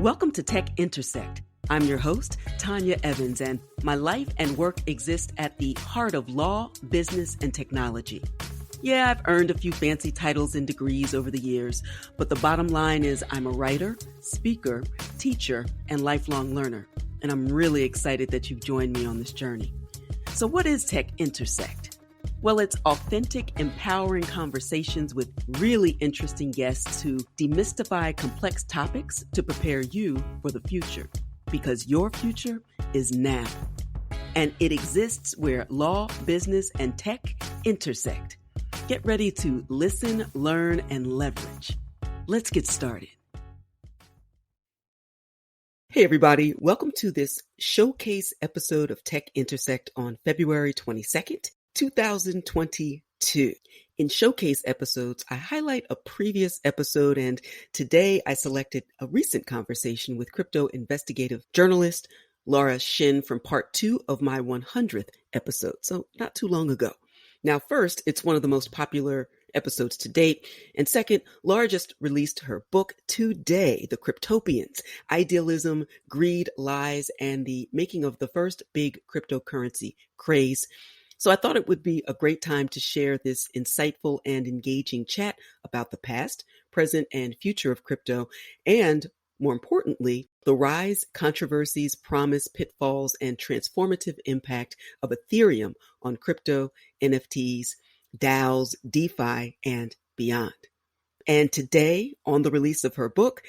Welcome to Tech Intersect. I'm your host, Tanya Evans, and my life and work exist at the heart of law, business, and technology. Yeah, I've earned a few fancy titles and degrees over the years, but the bottom line is I'm a writer, speaker, teacher, and lifelong learner, and I'm really excited that you've joined me on this journey. So what is Tech Intersect? Well, it's authentic, empowering conversations with really interesting guests to demystify complex topics to prepare you for the future. Because your future is now. And it exists where law, business, and tech intersect. Get ready to listen, learn, and leverage. Let's get started. Hey everybody, welcome to this showcase episode of Tech Intersect on February 22nd, 2022. In showcase episodes, I highlight a previous episode, and today I selected a recent conversation with crypto investigative journalist Laura Shin from part 2 of my 100th episode, so not too long ago. Now, first, it's one of the most popular episodes to date, and second, Laura just released her book today, The Cryptopians, Idealism, Greed, Lies, and the Making of the First Big Cryptocurrency Craze. So I thought it would be a great time to share this insightful and engaging chat about the past, present, and future of crypto, and more importantly, the rise, controversies, promise, pitfalls, and transformative impact of Ethereum on crypto, NFTs, DAOs, DeFi, and beyond. And today, on the release of her book,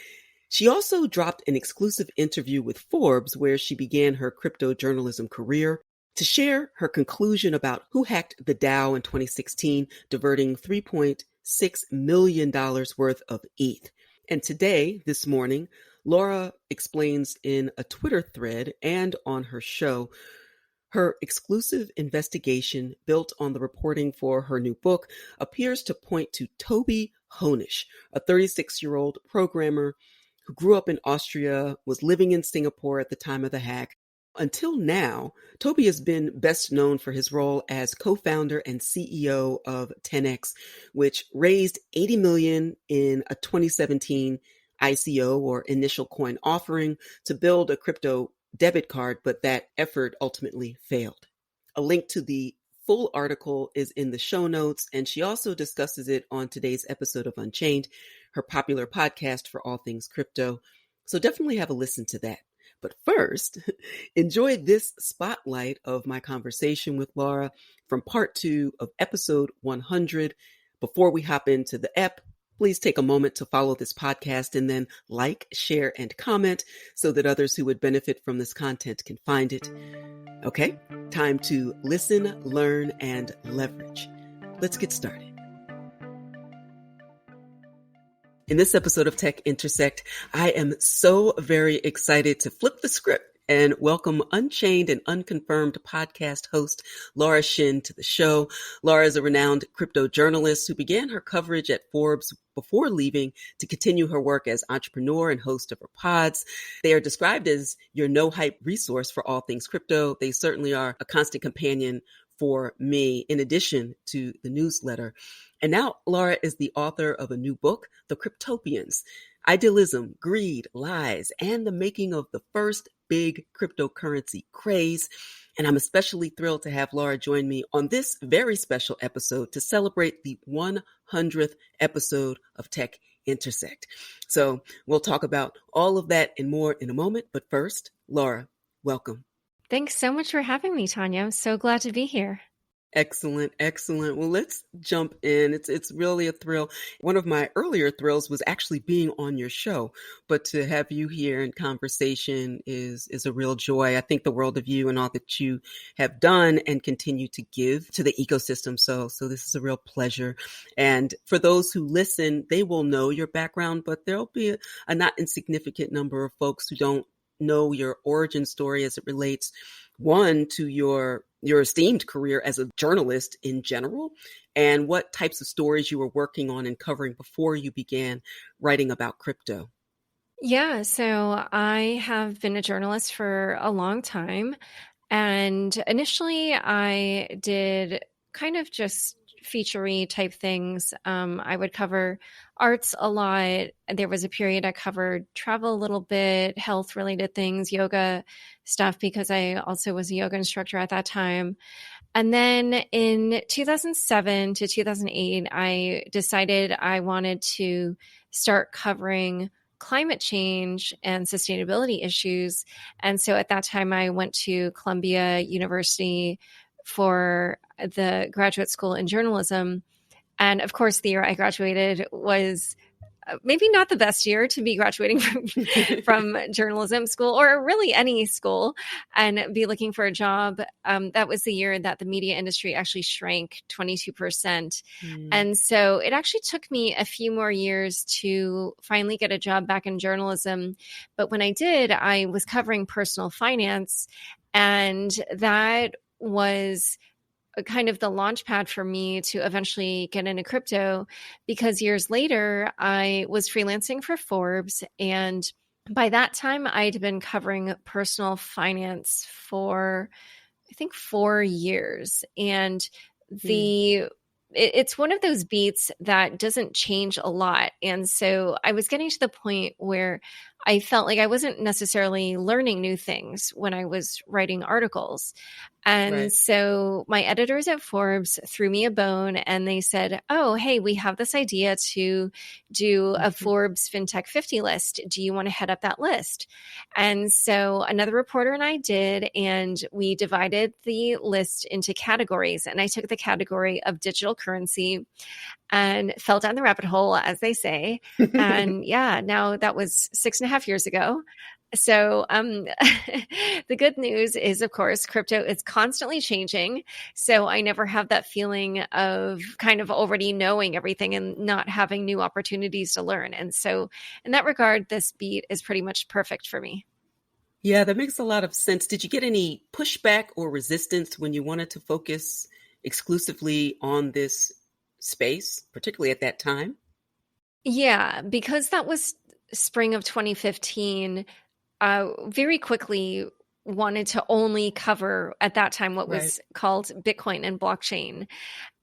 she also dropped an exclusive interview with Forbes where she began her crypto journalism career to share her conclusion about who hacked the DAO in 2016, diverting $3.6 million worth of ETH. And today, this morning, Laura explains in a Twitter thread and on her show her exclusive investigation built on the reporting for her new book appears to point to Toby Honish, a 36-year-old programmer who grew up in Austria, was living in Singapore at the time of the hack. Until now, Toby has been best known for his role as co-founder and CEO of 10x, which raised $80 million in a 2017 ICO or initial coin offering to build a crypto debit card, but that effort ultimately failed. A link to the full article is in the show notes, and she also discusses it on today's episode of Unchained, her popular podcast for all things crypto. So definitely have a listen to that. But first, enjoy this spotlight of my conversation with Laura from part 2 of episode 100. Before we hop into the ep, please take a moment to follow this podcast and then like, share, and comment so that others who would benefit from this content can find it. Okay, time to listen, learn, and leverage. Let's get started. In this episode of Tech Intersect, I am so very excited to flip the script and welcome Unchained and Unconfirmed podcast host Laura Shin to the show. Laura is a renowned crypto journalist who began her coverage at Forbes before leaving to continue her work as entrepreneur and host of her pods. They are described as your no-hype resource for all things crypto. They certainly are a constant companion for me, in addition to the newsletter. And now Laura is the author of a new book, The Cryptopians, Idealism, Greed, Lies, and the Making of the First Big Cryptocurrency Craze. And I'm especially thrilled to have Laura join me on this very special episode to celebrate the 100th episode of Tech Intersect. So we'll talk about all of that and more in a moment. But first, Laura, welcome. Thanks so much for having me, Tanya. I'm so glad to be here. Excellent, excellent. Well, let's jump in. It's really a thrill. One of my earlier thrills was actually being on your show, but to have you here in conversation is a real joy. I think the world of you and all that you have done and continue to give to the ecosystem. So this is a real pleasure. And for those who listen, they will know your background, but there'll be a not insignificant number of folks who don't know your origin story as it relates, one, to your esteemed career as a journalist in general, and what types of stories you were working on and covering before you began writing about crypto. Yeah, so I have been a journalist for a long time. And initially, I did kind of just feature-y type things. I would cover arts a lot. There was a period I covered travel a little bit, health-related things, yoga stuff, because I also was a yoga instructor at that time. And then in 2007 to 2008, I decided I wanted to start covering climate change and sustainability issues. And so at that time, I went to Columbia University for the graduate school in journalism. And of course, the year I graduated was maybe not the best year to be graduating from journalism school, or really any school, and be looking for a job. That was the year that the media industry actually shrank 22%. And so it actually took me a few more years to finally get a job back in journalism. But when I did, I was covering personal finance, and that was kind of the launch pad for me to eventually get into crypto, because years later I was freelancing for Forbes. And by that time I'd been covering personal finance for, I think, 4 years. And it's one of those beats that doesn't change a lot. And so I was getting to the point where I felt like I wasn't necessarily learning new things when I was writing articles. And so my editors at Forbes threw me a bone, and they said, oh, hey, we have this idea to do a Forbes FinTech 50 list. Do you want to head up that list? And so another reporter and I did, and we divided the list into categories. And I took the category of digital currency and fell down the rabbit hole, as they say. And yeah, now that was 6.5 years ago. So the good news is, of course, crypto is constantly changing. So I never have that feeling of kind of already knowing everything and not having new opportunities to learn. And so in that regard, this beat is pretty much perfect for me. Yeah, that makes a lot of sense. Did you get any pushback or resistance when you wanted to focus exclusively on this space, particularly at that time? Yeah, because that was spring of 2015. Very quickly wanted to only cover at that time what was called Bitcoin and blockchain.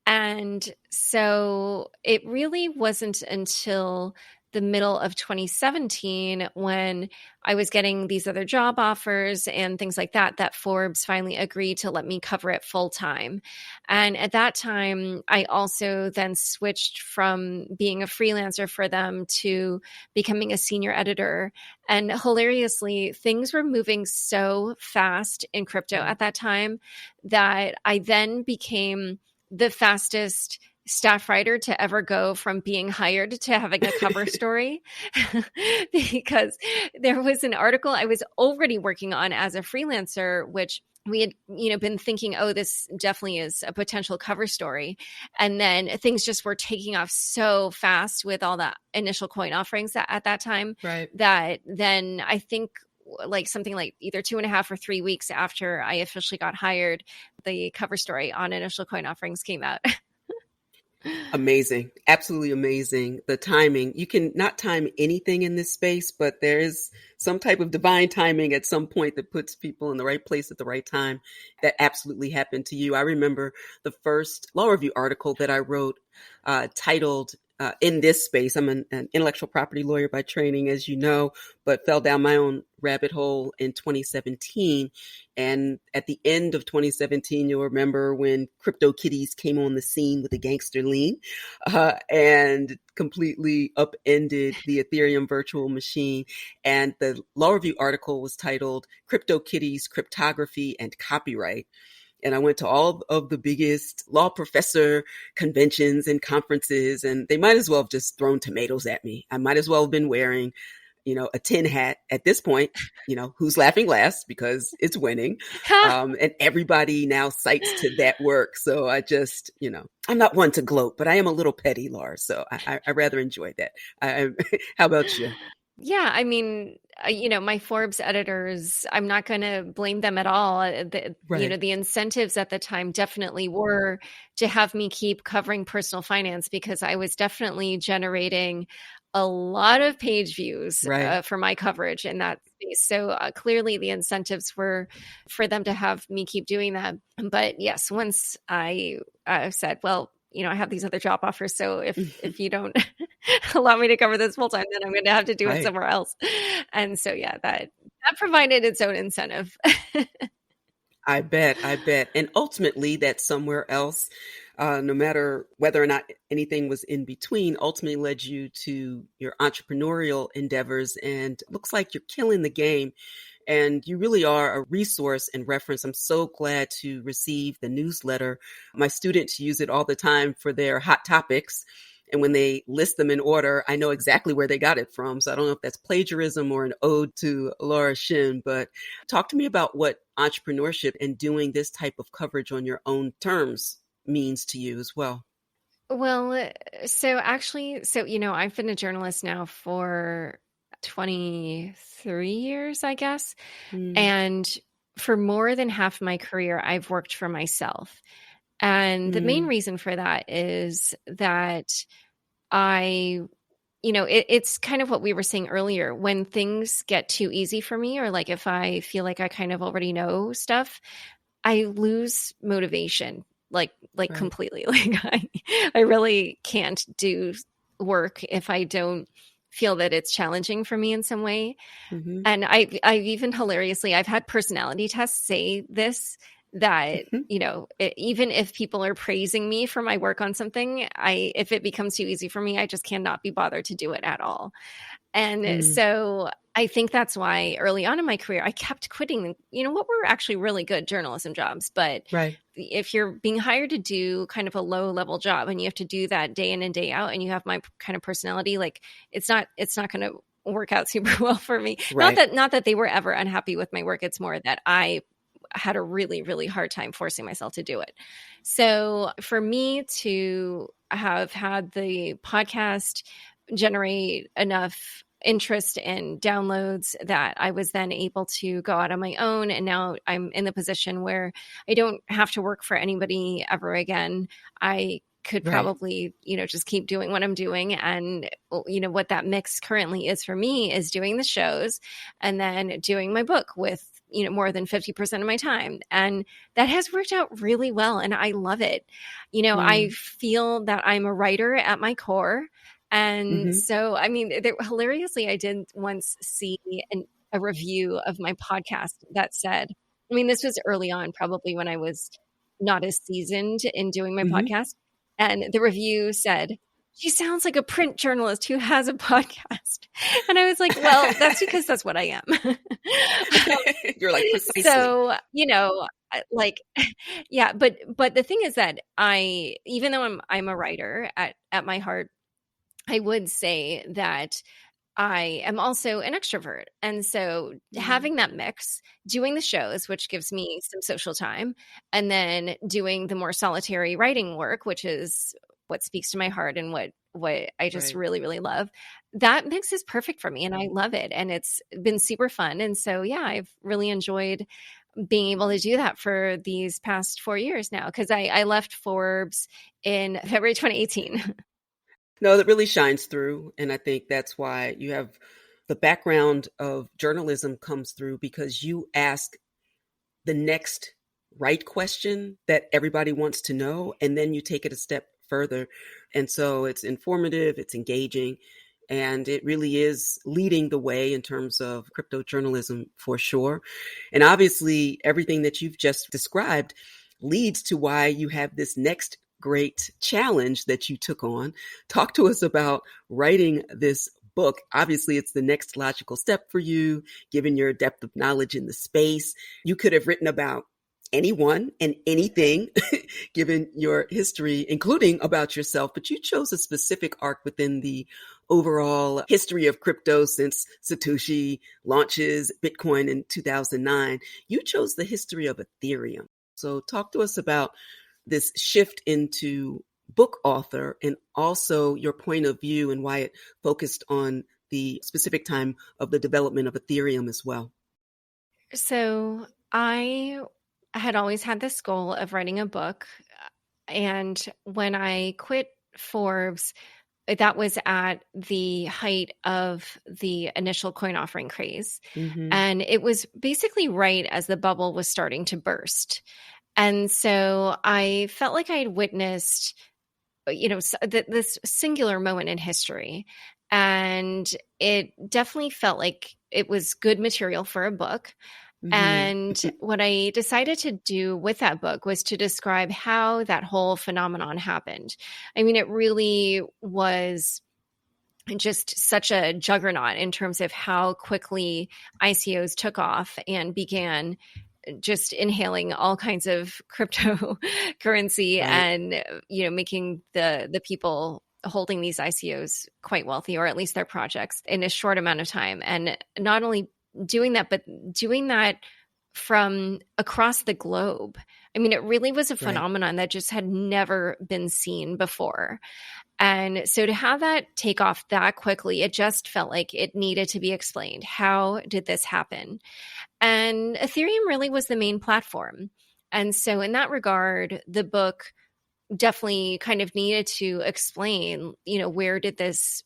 And so it really wasn't until the middle of 2017, when I was getting these other job offers and things like that, that Forbes finally agreed to let me cover it full time. And at that time, I also then switched from being a freelancer for them to becoming a senior editor. And hilariously, things were moving so fast in crypto at that time that I then became the fastest staff writer to ever go from being hired to having a cover story, because there was an article I was already working on as a freelancer, which we had, been thinking, oh, this definitely is a potential cover story. And then things just were taking off so fast with all the initial coin offerings at that time, that then I think like something like either 2.5 or 3 weeks after I officially got hired, the cover story on initial coin offerings came out. Amazing. Absolutely amazing. The timing. You can not time anything in this space, but there is some type of divine timing at some point that puts people in the right place at the right time. That absolutely happened to you. I remember the first law review article that I wrote titled in this space. I'm an intellectual property lawyer by training, as you know, but fell down my own rabbit hole in 2017. And at the end of 2017, you'll remember when CryptoKitties came on the scene with a gangster lean and completely upended the Ethereum virtual machine. And the law review article was titled CryptoKitties, Cryptography and Copyright. And I went to all of the biggest law professor conventions and conferences, and they might as well have just thrown tomatoes at me. I might as well have been wearing, a tin hat at this point, who's laughing last because it's winning. And everybody now cites to that work. So I just, I'm not one to gloat, but I am a little petty, Lars. So I rather enjoy that. How about you? Yeah, I mean, my Forbes editors, I'm not going to blame them at all. The incentives at the time definitely were to have me keep covering personal finance, because I was definitely generating a lot of page views for my coverage in that space. So clearly the incentives were for them to have me keep doing that. But yes, once I said, well, I have these other job offers. So if you don't allow me to cover this full time, then I'm going to have to do it Right. somewhere else. And so, yeah, that provided its own incentive. I bet. And ultimately, that somewhere else, no matter whether or not anything was in between, ultimately led you to your entrepreneurial endeavors. And looks like you're killing the game. And you really are a resource and reference. I'm so glad to receive the newsletter. My students use it all the time for their hot topics. And when they list them in order, I know exactly where they got it from. So I don't know if that's plagiarism or an ode to Laura Shin, but talk to me about what entrepreneurship and doing this type of coverage on your own terms means to you as well. Well, I've been a journalist now for 23 years, I guess. Mm, And for more than half my career, I've worked for myself. And the main mm, reason for that is that I, it's kind of what we were saying earlier. When things get too easy for me, or like if I feel like I kind of already know stuff, I lose motivation like right. completely. Like I really can't do work if I don't feel that it's challenging for me in some way. Mm-hmm. And I've even hilariously, I've had personality tests say this, that, Mm-hmm. even if people are praising me for my work on something, if it becomes too easy for me, I just cannot be bothered to do it at all. And Mm, so I think that's why early on in my career, I kept quitting, what were actually really good journalism jobs. But right. if you're being hired to do kind of a low level job and you have to do that day in and day out, and you have my kind of personality, like it's not going to work out super well for me. Not Right. that they were ever unhappy with my work. It's more that I had a really, really hard time forcing myself to do it. So for me to have had the podcast generate enough interest and downloads that I was then able to go out on my own. And now I'm in the position where I don't have to work for anybody ever again. I could Right. probably, just keep doing what I'm doing. And, what that mix currently is for me is doing the shows and then doing my book with, more than 50% of my time. And that has worked out really well. And I love it. I Mm, feel that I'm a writer at my core. And mm-hmm. so, I mean, hilariously, I did once see a review of my podcast that said, I mean, this was early on, probably when I was not as seasoned in doing my Mm-hmm. podcast. And the review said, she sounds like a print journalist who has a podcast. And I was like, well, that's because that's what I am. You're like precisely. So, like, yeah, but the thing is that even though I'm a writer at my heart, I would say that I am also an extrovert. And so Mm, having that mix, doing the shows, which gives me some social time, and then doing the more solitary writing work, which is what speaks to my heart and what I just right. really, really love. That mix is perfect for me and I love it. And it's been super fun. And so yeah, I've really enjoyed being able to do that for these past 4 years now, because I left Forbes in February 2018. No, that really shines through. And I think that's why you have the background of journalism comes through because you ask the next right question that everybody wants to know. And then you take it a step further. And so it's informative, it's engaging, and it really is leading the way in terms of crypto journalism for sure. And obviously, everything that you've just described leads to why you have this next great challenge that you took on. Talk to us about writing this book. Obviously, it's the next logical step for you, given your depth of knowledge in the space. You could have written about anyone and anything, given your history, including about yourself, but you chose a specific arc within the overall history of crypto since Satoshi launches Bitcoin in 2009. You chose the history of Ethereum. So talk to us about this shift into book author and also your point of view and why it focused on the specific time of the development of Ethereum as well. So I had always had this goal of writing a book. And when I quit Forbes, that was at the height of the initial coin offering craze. Mm-hmm. And it was basically right as the bubble was starting to burst. And so I felt like I had witnessed this singular moment in history. And it definitely felt like it was good material for a book. Mhm. And what I decided to do with that book was to describe how that whole phenomenon happened. I mean, it really was just such a juggernaut in terms of how quickly ICOs took off and began just inhaling all kinds of cryptocurrency Right. and making the people holding these ICOs quite wealthy, or at least their projects, in a short amount of time. And not only doing that, but doing that from across the globe. I mean, it really was a Right. phenomenon that just had never been seen before. And so to have that take off that quickly, it just felt like it needed to be explained. How did this happen? And Ethereum really was the main platform. And so in that regard, the book definitely kind of needed to explain, where did this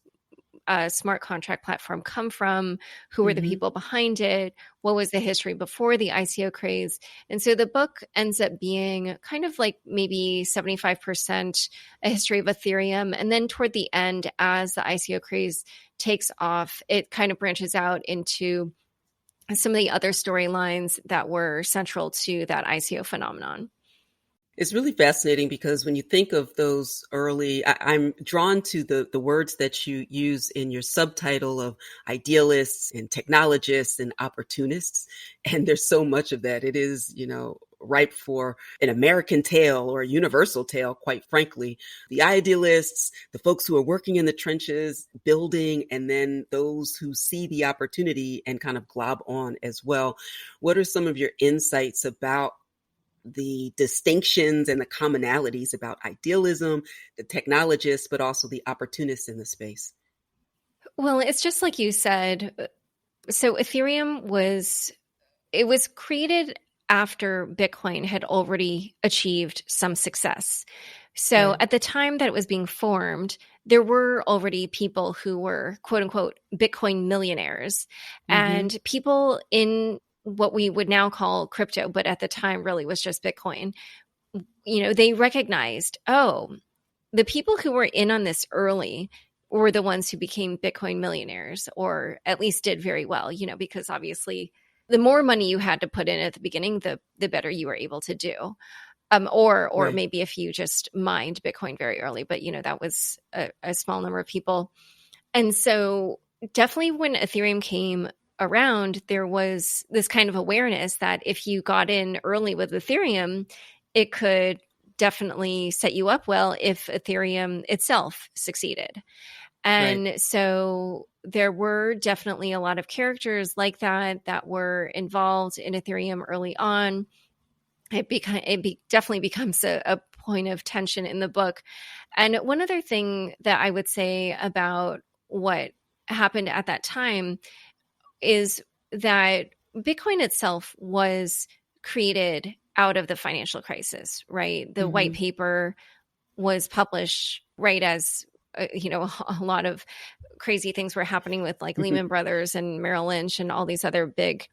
smart contract platform come from? Who were the Mhm. people behind it? What was the history before the ICO craze? And so the book ends up being kind of like maybe 75% a history of Ethereum. And then toward the end, as the ICO craze takes off, it kind of branches out into some of the other storylines that were central to that ICO phenomenon. It's really fascinating because when you think of those early, I'm drawn to the words that you use in your subtitle of idealists and technologists and opportunists. And there's so much of that. It is, ripe for an American tale or a universal tale, quite frankly. The idealists, the folks who are working in the trenches, building, and then those who see the opportunity and kind of glob on as well. What are some of your insights about the distinctions and the commonalities about idealism, the technologists, but also the opportunists in the space? Well, it's just like you said. So Ethereum was created after Bitcoin had already achieved some success. So Right. at the time that it was being formed, there were already people who were quote unquote Bitcoin millionaires Mm-hmm. and people in what we would now call crypto, but at the time really was just Bitcoin. They recognized, oh, the people who were in on this early were the ones who became Bitcoin millionaires, or at least did very well, because obviously the more money you had to put in at the beginning, the better you were able to do. Or Right. maybe if you just mined Bitcoin very early, but that was a small number of people. And so definitely when Ethereum came around, there was this kind of awareness that if you got in early with Ethereum, it could definitely set you up well if Ethereum itself succeeded. Right. And so there were definitely a lot of characters like that were involved in Ethereum early on. Definitely becomes a point of tension in the book. And one other thing that I would say about what happened at that time is that Bitcoin itself was created out of the financial crisis, right? The white Mm-hmm. paper was published right as a lot of crazy things were happening with like Lehman Brothers and Merrill Lynch and all these other big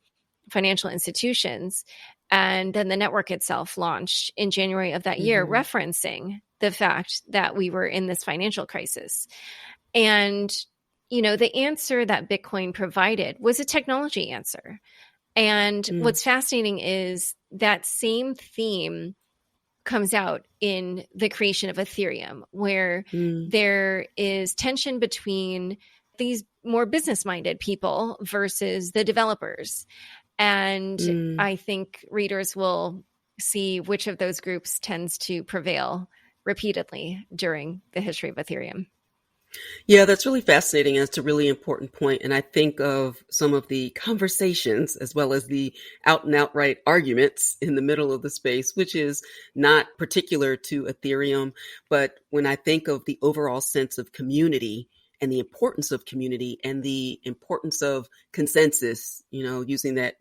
financial institutions. And then the network itself launched in January of that year, Mm-hmm. referencing the fact that we were in this financial crisis. And, the answer that Bitcoin provided was a technology answer. And Mm. what's fascinating is that same theme comes out in the creation of Ethereum, where Mm. there is tension between these more business minded people versus the developers. And Mm. I think readers will see which of those groups tends to prevail repeatedly during the history of Ethereum. Yeah, that's really fascinating. And it's a really important point. And I think of some of the conversations as well as the out and outright arguments in the middle of the space, which is not particular to Ethereum. But when I think of the overall sense of community and the importance of community and the importance of consensus, using that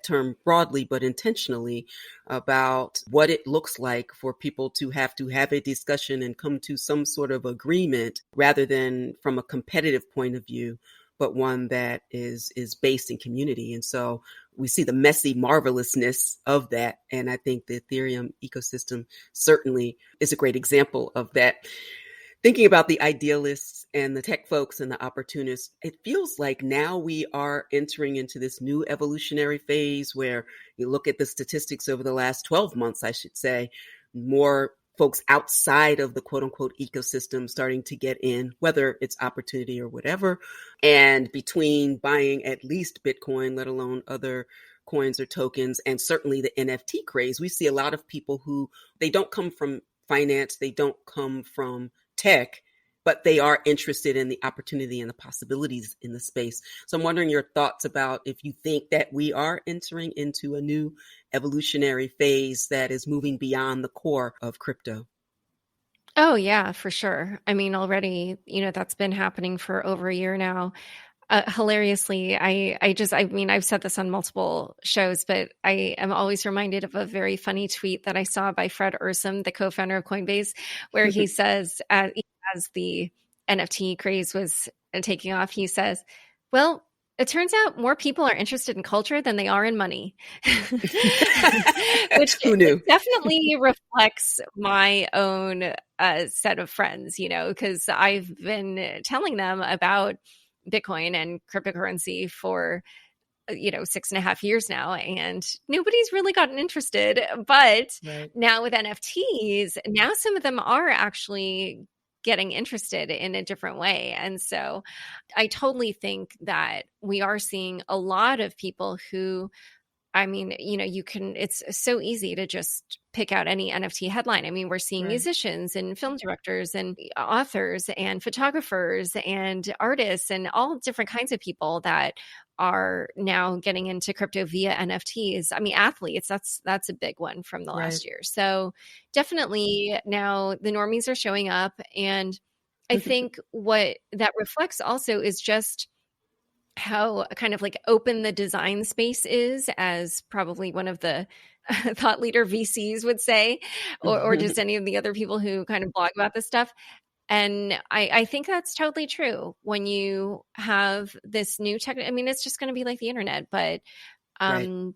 term broadly but intentionally about what it looks like for people to have a discussion and come to some sort of agreement rather than from a competitive point of view, but one that is based in community. And so we see the messy marvelousness of that. And I think the Ethereum ecosystem certainly is a great example of that. Thinking about the idealists and the tech folks and the opportunists, it feels like now we are entering into this new evolutionary phase where you look at the statistics over the last 12 months, I should say, more folks outside of the quote unquote ecosystem starting to get in, whether it's opportunity or whatever. And between buying at least Bitcoin, let alone other coins or tokens, and certainly the NFT craze, we see a lot of people who they don't come from finance, they don't come from tech, but they are interested in the opportunity and the possibilities in the space. So I'm wondering your thoughts about if you think that we are entering into a new evolutionary phase that is moving beyond the core of crypto. Oh, yeah, for sure. I mean, already, that's been happening for over a year now. Hilariously, I mean, I've said this on multiple shows, but I am always reminded of a very funny tweet that I saw by Fred Ursum, the co-founder of Coinbase, where he says, as the NFT craze was taking off, he says, well, it turns out more people are interested in culture than they are in money, which Who knew? definitely reflects my own set of friends, because I've been telling them about Bitcoin and cryptocurrency for 6.5 years now, and nobody's really gotten interested. But Right. now with NFTs, now some of them are actually getting interested in a different way. And so I totally think that we are seeing a lot of people who, I mean, it's so easy to just pick out any NFT headline. I mean, we're seeing Right. musicians and film directors and authors and photographers and artists and all different kinds of people that are now getting into crypto via NFTs. I mean, athletes, that's a big one from the last year. So definitely now the normies are showing up. And I think what that reflects also is just how kind of like open the design space is, as probably one of the thought leader VCs would say, or just any of the other people who kind of blog about this stuff. And I think that's totally true. When you have this new tech, I mean, it's just going to be like the internet, but Right.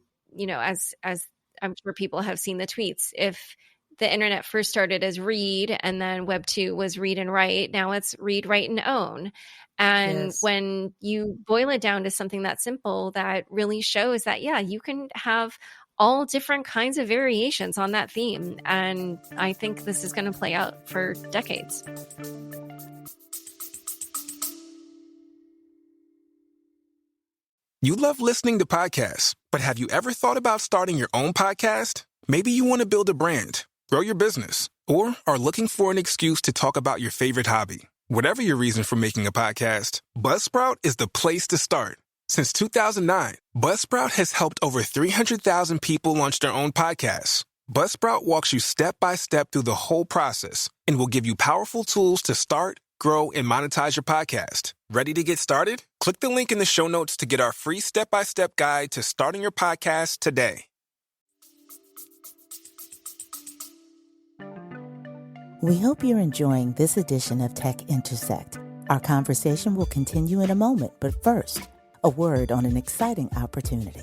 as I'm sure people have seen the tweets, if the internet first started as read and then Web 2 was read and write, now it's read, write, and own. And Yes. when you boil it down to something that simple, that really shows that, yeah, you can have all different kinds of variations on that theme. And I think this is going to play out for decades. You love listening to podcasts, but have you ever thought about starting your own podcast? Maybe you want to build a brand, grow your business, or are looking for an excuse to talk about your favorite hobby. Whatever your reason for making a podcast, Buzzsprout is the place to start. Since 2009, Buzzsprout has helped over 300,000 people launch their own podcasts. Buzzsprout walks you step by step through the whole process and will give you powerful tools to start, grow, and monetize your podcast. Ready to get started? Click the link in the show notes to get our free step-by-step guide to starting your podcast today. We hope you're enjoying this edition of Tech Intersect. Our conversation will continue in a moment, but first, a word on an exciting opportunity.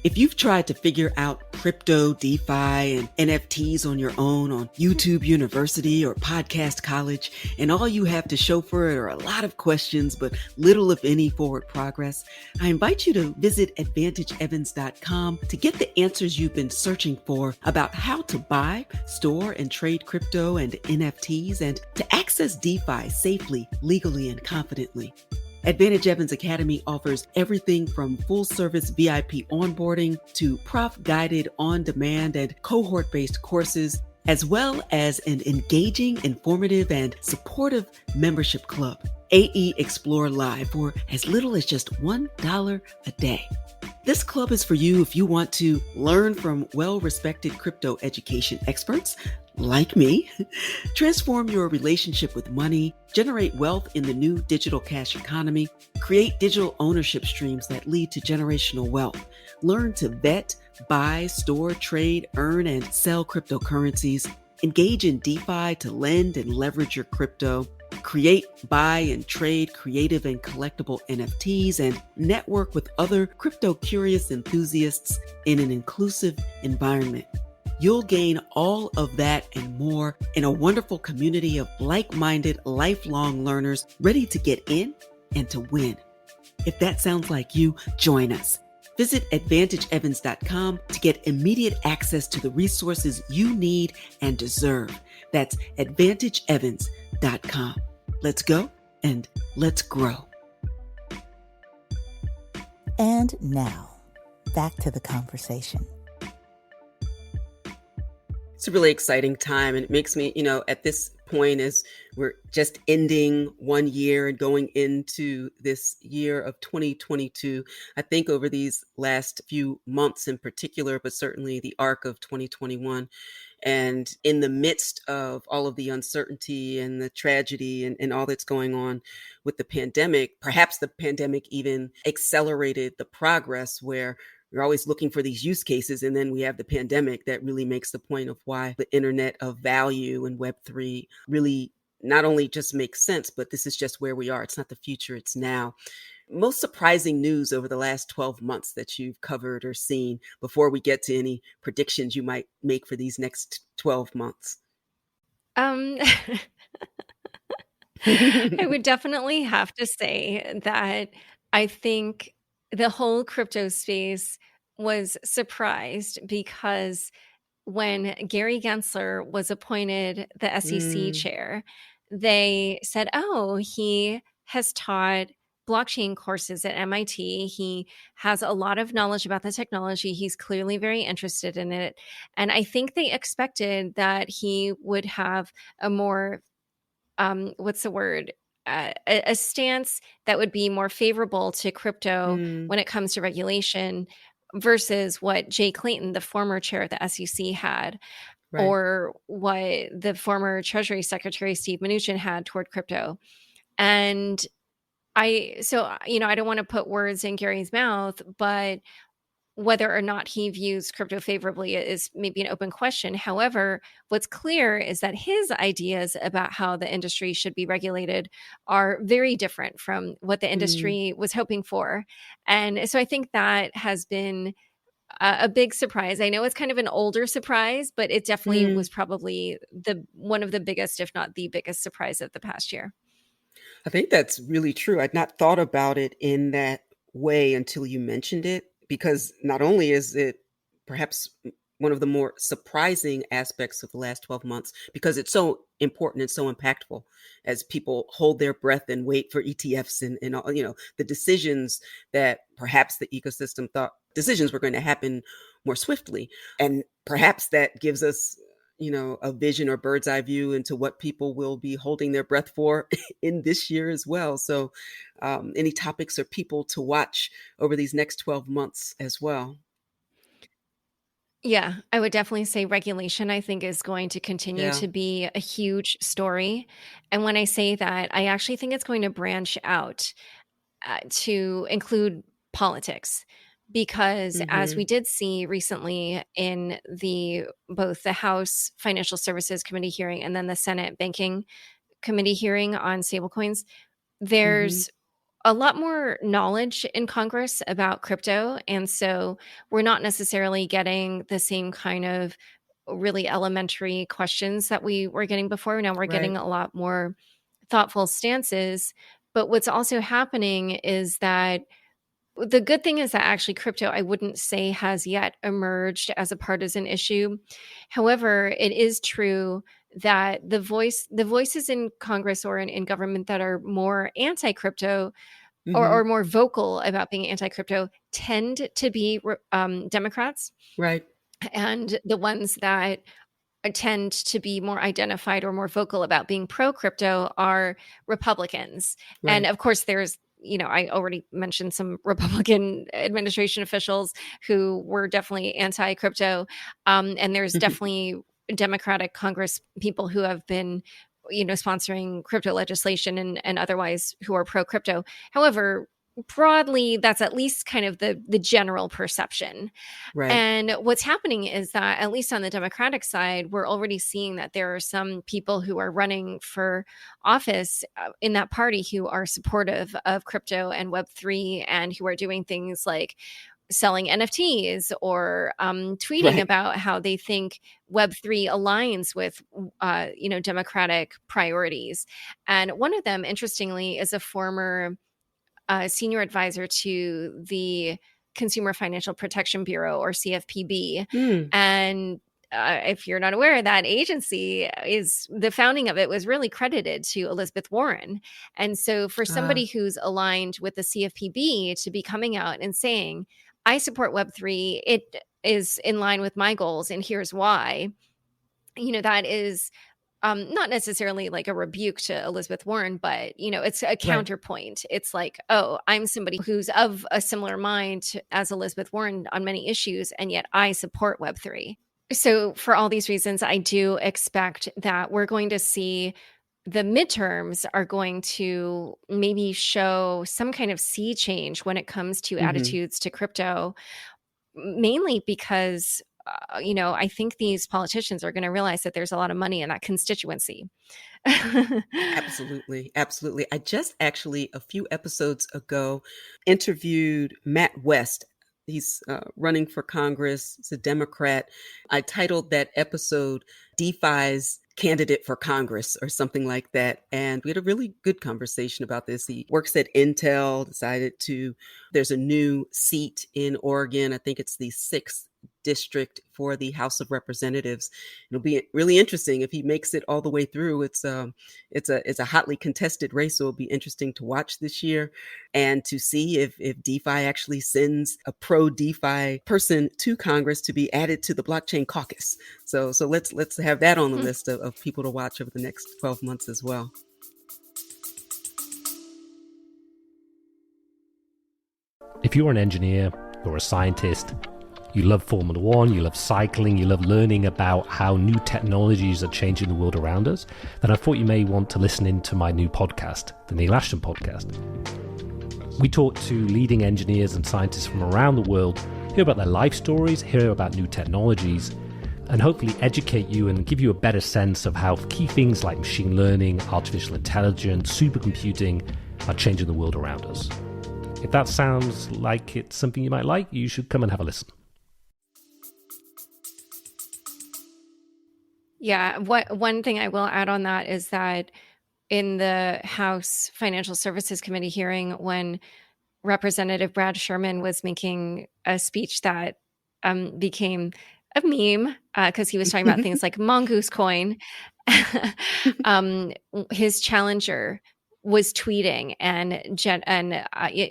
If you've tried to figure out crypto, DeFi, and NFTs on your own on YouTube University or Podcast College, and all you have to show for it are a lot of questions, but little, if any, forward progress, I invite you to visit advantageevans.com to get the answers you've been searching for about how to buy, store, and trade crypto and NFTs, and to access DeFi safely, legally, and confidently. Advantage Evans Academy offers everything from full-service VIP onboarding to prof-guided on-demand and cohort-based courses, as well as an engaging, informative, and supportive membership club, AE Explore Live, for as little as just $1 a day. This club is for you if you want to learn from well-respected crypto education experts like me, transform your relationship with money, generate wealth in the new digital cash economy, create digital ownership streams that lead to generational wealth, learn to vet, buy, store, trade, earn, and sell cryptocurrencies, engage in DeFi to lend and leverage your crypto, create, buy, and trade creative and collectible NFTs, and network with other crypto-curious enthusiasts in an inclusive environment. You'll gain all of that and more in a wonderful community of like-minded, lifelong learners ready to get in and to win. If that sounds like you, join us. Visit AdvantageEvans.com to get immediate access to the resources you need and deserve. That's AdvantageEvans.com. Let's go and let's grow. And now, back to the conversation. It's a really exciting time, and it makes me, at this point, as we're just ending one year and going into this year of 2022, I think over these last few months in particular, but certainly the arc of 2021, and in the midst of all of the uncertainty and the tragedy and all that's going on with the pandemic, perhaps the pandemic even accelerated the progress where we're always looking for these use cases. And then we have the pandemic that really makes the point of why the internet of value and Web3 really not only just makes sense, but this is just where we are. It's not the future, it's now. Most surprising news over the last 12 months that you've covered or seen before we get to any predictions you might make for these next 12 months? I would definitely have to say that I think the whole crypto space was surprised because when Gary Gensler was appointed the SEC chair, they said, oh, he has taught blockchain courses at MIT. He has a lot of knowledge about the technology. He's clearly very interested in it. And I think they expected that he would have a more what's the word? A stance that would be more favorable to crypto when it comes to regulation versus what Jay Clayton, the former chair at the SEC, had, Right. or what the former Treasury Secretary Steve Mnuchin had toward crypto. And I don't want to put words in Gary's mouth, but whether or not he views crypto favorably is maybe an open question. However, what's clear is that his ideas about how the industry should be regulated are very different from what the industry was hoping for. And so I think that has been a big surprise. I know it's kind of an older surprise, but it definitely was probably one of the biggest, if not the biggest surprise of the past year. I think that's really true. I'd not thought about it in that way until you mentioned it, because not only is it perhaps one of the more surprising aspects of the last 12 months, because it's so important and so impactful as people hold their breath and wait for ETFs and all, the decisions that perhaps the ecosystem thought decisions were going to happen more swiftly. And perhaps that gives us a vision or bird's eye view into what people will be holding their breath for in this year as well. So any topics or people to watch over these next 12 months as well? Yeah, I would definitely say regulation, I think, is going to continue Yeah. to be a huge story. And when I say that, I actually think it's going to branch out to include politics. Because as we did see recently in both the House Financial Services Committee hearing and then the Senate Banking Committee hearing on stablecoins, there's a lot more knowledge in Congress about crypto. And so we're not necessarily getting the same kind of really elementary questions that we were getting before. Now we're getting Right. a lot more thoughtful stances. But what's also happening is that the good thing is that actually crypto, I wouldn't say has yet emerged as a partisan issue. However, it is true that the voices in Congress or in government that are more anti-crypto or more vocal about being anti-crypto tend to be Democrats, Right. and the ones that tend to be more identified or more vocal about being pro-crypto are Republicans. And Right. of course, there's, I already mentioned some Republican administration officials who were definitely anti-crypto. And there's definitely Democratic Congress people who have been, sponsoring crypto legislation and otherwise who are pro-crypto. However, broadly, that's at least kind of the general perception. Right. And what's happening is that, at least on the Democratic side, we're already seeing that there are some people who are running for office in that party who are supportive of crypto and Web3 and who are doing things like selling NFTs or tweeting Right. about how they think Web3 aligns with, democratic priorities. And one of them, interestingly, is a former senior advisor to the Consumer Financial Protection Bureau, or CFPB. Mm. And if you're not aware, that agency is the founding of it was really credited to Elizabeth Warren. And so for somebody who's aligned with the CFPB to be coming out and saying, I support Web3, it is in line with my goals, and here's why, that is not necessarily like a rebuke to Elizabeth Warren, but it's a Right. counterpoint. It's like, oh, I'm somebody who's of a similar mind as Elizabeth Warren on many issues, and yet I support Web3. So for all these reasons, I do expect that we're going to see the midterms are going to maybe show some kind of sea change when it comes to attitudes to crypto, mainly because I think these politicians are going to realize that there's a lot of money in that constituency. Absolutely. Absolutely. I just actually, a few episodes ago, interviewed Matt West. He's running for Congress. He's a Democrat. I titled that episode DeFi's Candidate for Congress or something like that. And we had a really good conversation about this. He works at Intel, there's a new seat in Oregon. I think it's the 6th district for the House of Representatives. It'll be really interesting if he makes it all the way through. It's a hotly contested race, so it'll be interesting to watch this year and to see if DeFi actually sends a pro DeFi person to Congress to be added to the blockchain caucus. So let's have that on the list of people to watch over the next 12 months as well. If you're an engineer or a scientist, you love Formula One, you love cycling, you love learning about how new technologies are changing the world around us, then I thought you may want to listen into my new podcast, the Neil Ashton Podcast. We talk to leading engineers and scientists from around the world, hear about their life stories, hear about new technologies, and hopefully educate you and give you a better sense of how key things like machine learning, artificial intelligence, supercomputing are changing the world around us. If that sounds like it's something you might like, you should come and have a listen. Yeah, one thing I will add on that is that in the House Financial Services Committee hearing, when Representative Brad Sherman was making a speech that became a meme because he was talking about things like Mongoose Coin, his challenger was tweeting and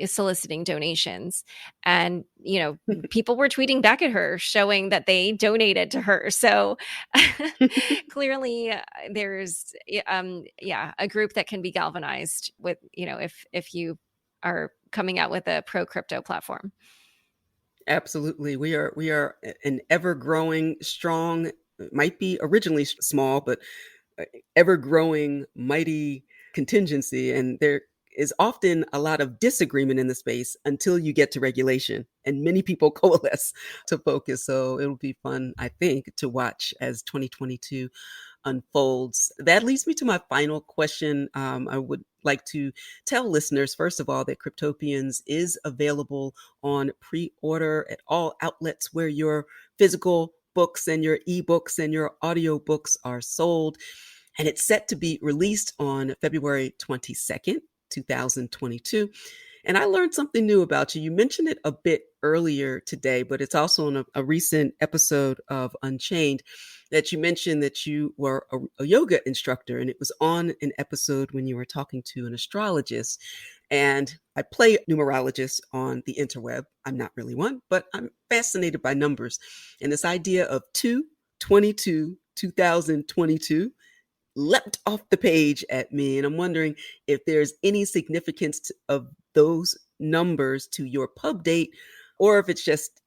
soliciting donations, and people were tweeting back at her showing that they donated to her. So clearly there's a group that can be galvanized with if you are coming out with a pro crypto platform. Absolutely. We are an ever growing, strong, might be originally small, but ever growing, mighty contingency. And there is often a lot of disagreement in the space until you get to regulation, and many people coalesce to focus. So it'll be fun, I think, to watch as 2022 unfolds. That leads me to my final question. I would like to tell listeners, first of all, that Cryptopians is available on pre-order at all outlets where your physical books and your ebooks and your audiobooks are sold. And it's set to be released on February 22nd, 2022. And I learned something new about you. You mentioned it a bit earlier today, but it's also in a recent episode of Unchained that you mentioned that you were a yoga instructor. And it was on an episode when you were talking to an astrologist. And I play numerologists on the interweb. I'm not really one, but I'm fascinated by numbers. And this idea of 2022 leapt off the page at me. And I'm wondering if there's any significance of those numbers to your pub date, or if it's just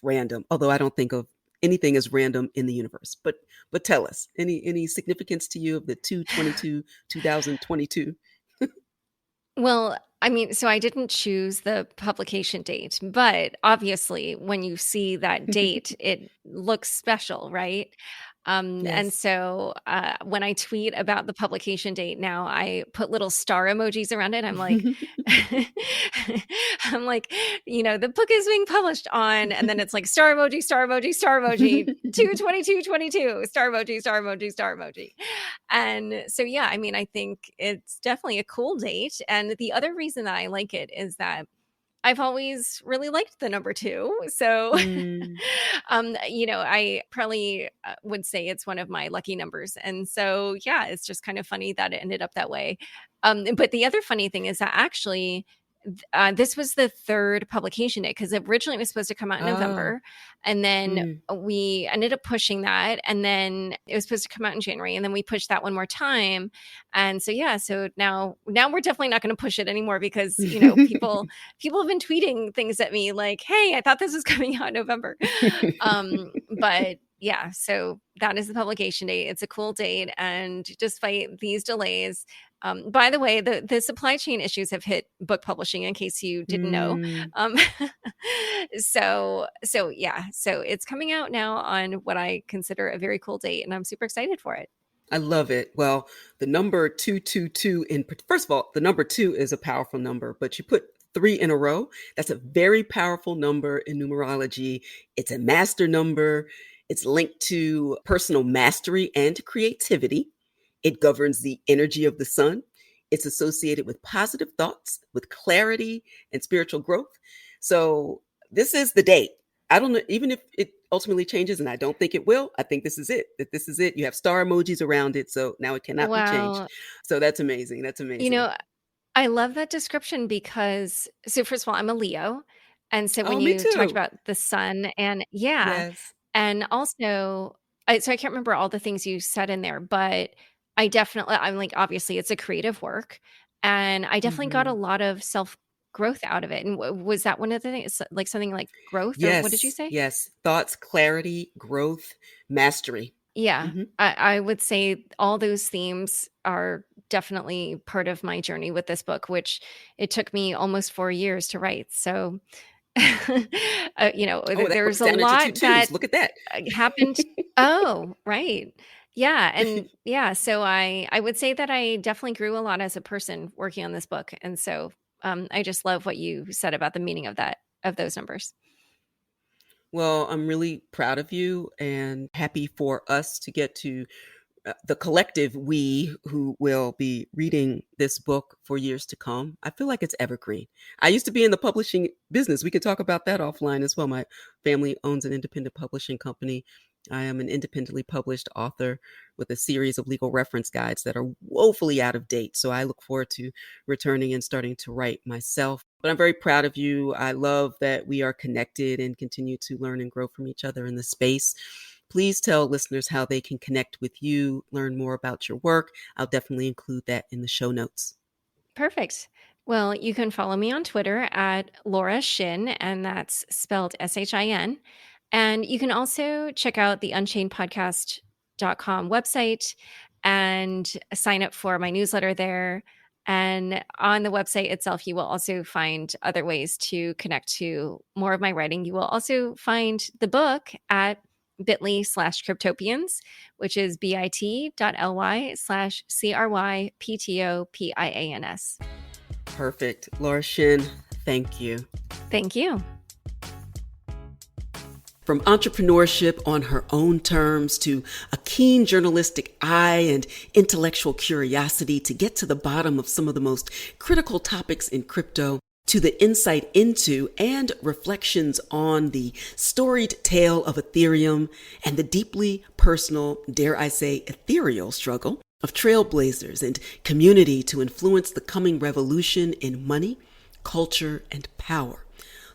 random, although I don't think of anything as random in the universe. But tell us, any significance to you of the 2022? Well, I mean, so I didn't choose the publication date, but obviously when you see that date, it looks special, right? And so when I tweet about the publication date now, I put little star emojis around it. I'm like, I'm like, the book is being published on, and then it's like star emoji, star emoji, star emoji, 2/22/22, star emoji, star emoji, star emoji. And so, yeah, I mean, I think it's definitely a cool date. And the other reason that I like it is that I've always really liked the number 2. So, I probably would say it's one of my lucky numbers. And so, yeah, it's just kind of funny that it ended up that way. But the other funny thing is that actually, this was the 3rd publication day because originally it was supposed to come out in November. And then we ended up pushing that. And then it was supposed to come out in January. And then we pushed that one more time. And so, yeah, so now we're definitely not going to push it anymore because, people have been tweeting things at me like, hey, I thought this was coming out in November. But yeah, so that is the publication date. It's a cool date. And despite these delays, by the way, the supply chain issues have hit book publishing in case you didn't know. So it's coming out now on what I consider a very cool date, and I'm super excited for it. I love it. Well, the number 222 first of all, the number 2 is a powerful number, but you put 3 in a row. That's a very powerful number in numerology. It's a master number. It's linked to personal mastery and creativity. It governs the energy of the sun. It's associated with positive thoughts, with clarity and spiritual growth. So this is the date. I don't know, even if it ultimately changes, and I don't think it will, I think this is it. That this is it. You have star emojis around it, so now it cannot be changed. So that's amazing. That's amazing. I love that description because, so first of all, I'm a Leo. And so when me you too. talked about the sun and Yes. and also, so I can't remember all the things you said in there, but I'm like, obviously it's a creative work, and I definitely got a lot of self growth out of it. And was that one of the things, like something like growth, or what did you say? Yes. Thoughts, clarity, growth, mastery. Yeah, I would say all those themes are definitely part of my journey with this book, which it took me almost 4 years to write. So, there's a lot that look at that happened. Oh, right. Yeah. And yeah, so I would say that I definitely grew a lot as a person working on this book. And so I just love what you said about the meaning of those numbers. Well, I'm really proud of you and happy for us to get to the collective we who will be reading this book for years to come. I feel like it's evergreen. I used to be in the publishing business. We could talk about that offline as well. My family owns an independent publishing company. I am an independently published author with a series of legal reference guides that are woefully out of date. So I look forward to returning and starting to write myself. But I'm very proud of you. I love that we are connected and continue to learn and grow from each other in the space. Please tell listeners how they can connect with you, learn more about your work. I'll definitely include that in the show notes. Perfect. Well, you can follow me on Twitter at Laura Shin, and that's spelled Shin. And you can also check out the unchainedpodcast.com website and sign up for my newsletter there. And on the website itself, you will also find other ways to connect to more of my writing. You will also find the book at bit.ly/cryptopians, which is bit.ly/CRYPTOPIANS. Perfect. Laura Shin, thank you. Thank you. From entrepreneurship on her own terms to a keen journalistic eye and intellectual curiosity to get to the bottom of some of the most critical topics in crypto, to the insight into and reflections on the storied tale of Ethereum and the deeply personal, dare I say, ethereal struggle of trailblazers and community to influence the coming revolution in money, culture, and power.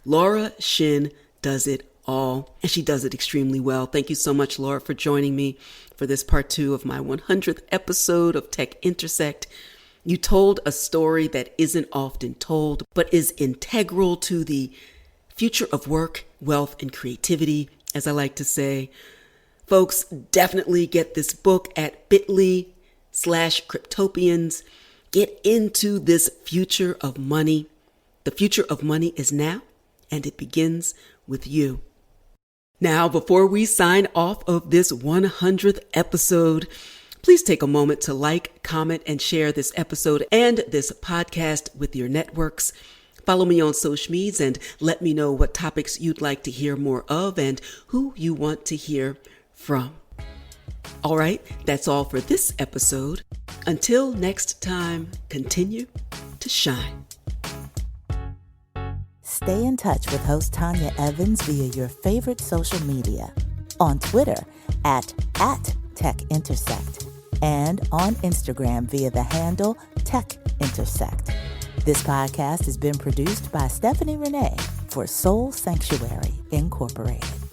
Laura Shin does it all, and she does it extremely well. Thank you so much, Laura, for joining me for this part 2 of my 100th episode of Tech Intersect. You told a story that isn't often told, but is integral to the future of work, wealth, and creativity, as I like to say. Folks, definitely get this book at bit.ly/cryptopians. Get into this future of money. The future of money is now, and it begins with you. Now, before we sign off of this 100th episode, please take a moment to like, comment, and share this episode and this podcast with your networks. Follow me on social medias and let me know what topics you'd like to hear more of and who you want to hear from. All right, that's all for this episode. Until next time, continue to shine. Stay in touch with host Tanya Evans via your favorite social media. On Twitter at TechIntersect and on Instagram via the handle TechIntersect. This podcast has been produced by Stephanie Renee for Soul Sanctuary Incorporated.